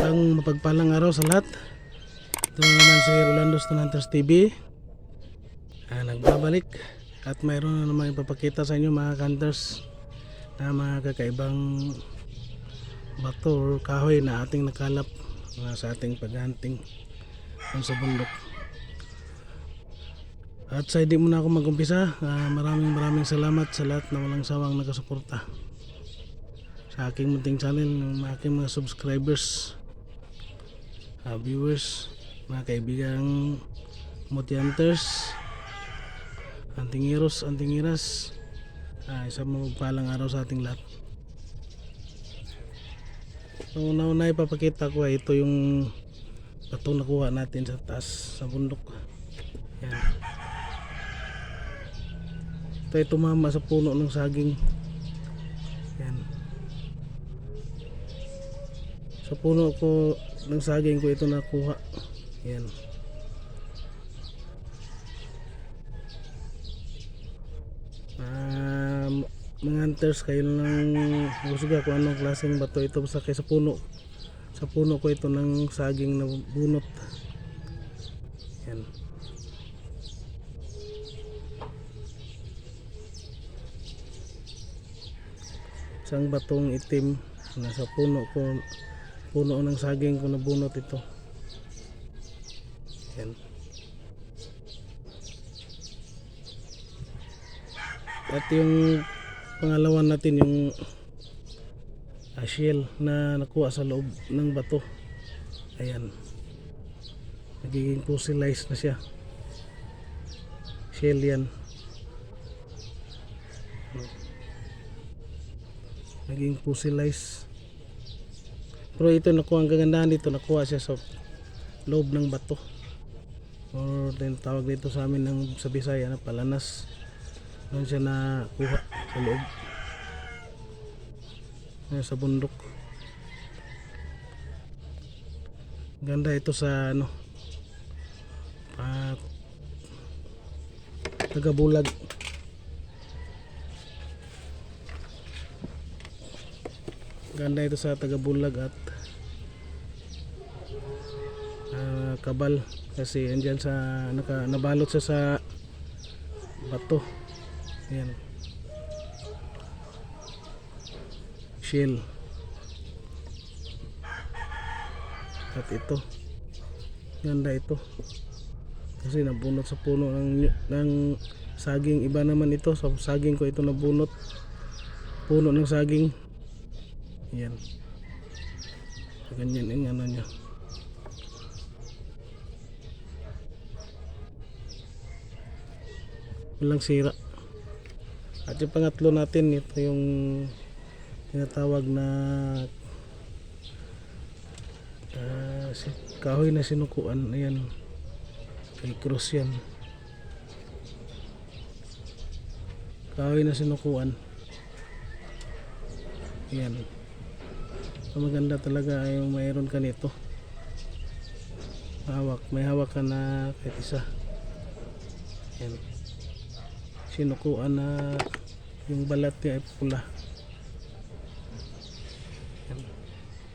Isang mapagpalang araw sa lahat. Ito na naman si Rolando Stone Hunters TV, nagbabalik at mayroon na naman ipapakita sa inyo mga hunters na mga kakaibang bato or kahoy na ating nakalap sa ating paghunting sa bundok. At sa hindi muna ako mag-umpisa, maraming salamat sa lahat na walang sawang nakasuporta sa aking munting channel, ng aking mga subscribers, viewers, mga kaibigang Moti Hunters, Antingiros, Antingiras. Isang mapagpalang araw sa ating lahat. So, una ipapakita ko ay ito yung batong nakuha natin sa taas sa bundok. Yan. Ito ay tumama sa puno ng saging. Yan. Sa puno ko ng saging ko ito nakuha. Yan. Mga hunters, kayo lang husga kung anong klaseng bato ito. Basta kayo sa puno ko ito ng saging na bunot. Yan. Isang batong itim nasa puno ng saging ko na bunot ito. Yan. At yung pangalawan natin yung shell na nakuha sa loob ng bato. Ayan, nagiging fossilized na siya. Shell yan, naging fossilized. Pero ito nakuha, ang kagandahan dito, nakuha siya sa loob ng bato, or tawag dito sa amin sa Bisaya na palanas. Doon siya nakuha sa loob, sa bundok. Ganda ito sa Tagabulag. Ganda ito sa Tagabulag at Kabal, kasi andyan sa nabalot siya sa bato. Yan, shell. At ito, ganda ito kasi nabunot sa puno ng saging. Iba naman ito, sa saging ko ito nabunot, puno ng saging. Yan, ganyan yung ano nya. Walang sira. At yung pangatlo natin, ito yung tinatawag na kahoy na sinukuan. Ayan, kay cross yan, kahoy na sinukuan. Ayan, maganda talaga yung mayroon ka nito. May hawak ka na kahit isa. Ayan, sinukuan na yung balat niya ay pula.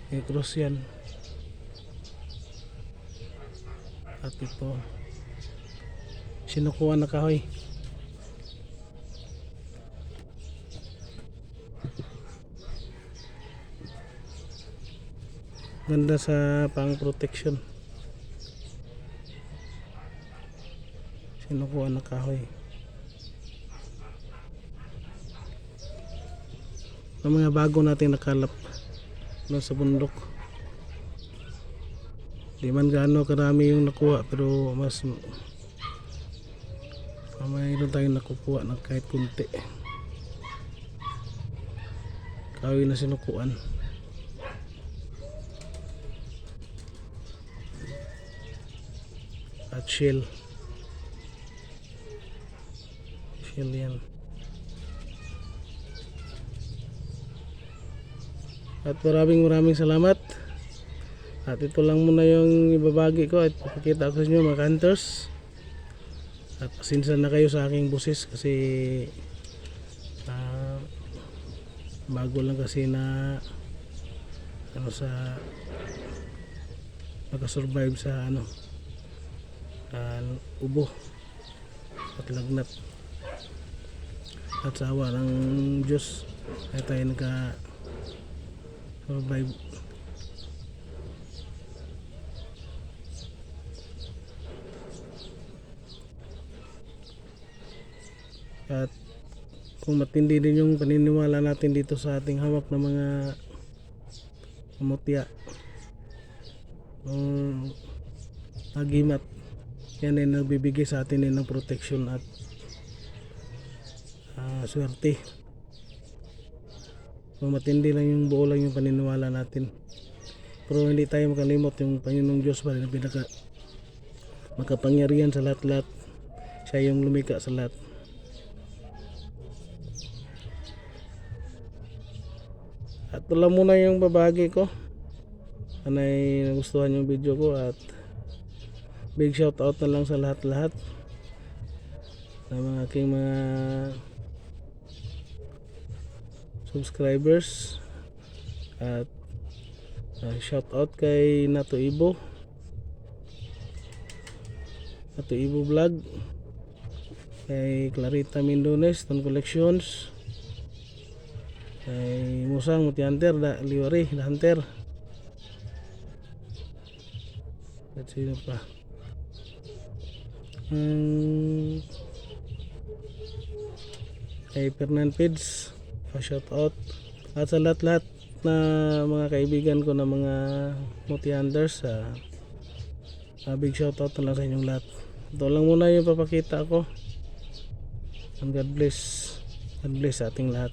Yung cross yan. At ito, sinukuan na kahoy. Ganda sa pang protection, sinukuan na kahoy. Ang mga bago natin nakalap sa bundok, di man gaano karami yung nakuha, pero mas mayroon tayong nakukuha na kahit kunti. Kahoy na sinukuan. At shell yan. At maraming salamat. At ito lang muna yung ibabagi ko at ipakita ko sa inyo mga hunters. At pasensya na kayo sa aking boses kasi bago lang kasi na sa makasurvive sa ano, ubo at lagnat. At sa awa ng Diyos ay tayo naka survive. At kung matindi din yung paniniwala natin dito sa ating hawak na mga mutya o agimat, yan ay nagbibigay sa atin ng protection at swerte. Kung matindi lang yung buo lang yung paniniwala natin, pero hindi tayo makalimot yung Panginoong Diyos pa rin na pinaka makapangyarihan sa lahat-lahat. Siya yung lumikha sa lahat. At wala muna yung babagi ko. Sana'y nagustuhan yung video ko at big shout out na lang sa lahat-lahat ng mga aking mga subscribers. At shout out kay Nato Ibo Vlog, kay Clarita Mindones Ton Collections, kay Musang Muti Hunter Liwari The Hunter, at sino pa, kay Fernan Pids, shout out. At sa lahat-lahat na mga kaibigan ko na mga Muti Hunters, big shout out na lang sa inyong lahat. Ito lang muna yung papakita ko. And God bless sa ating lahat.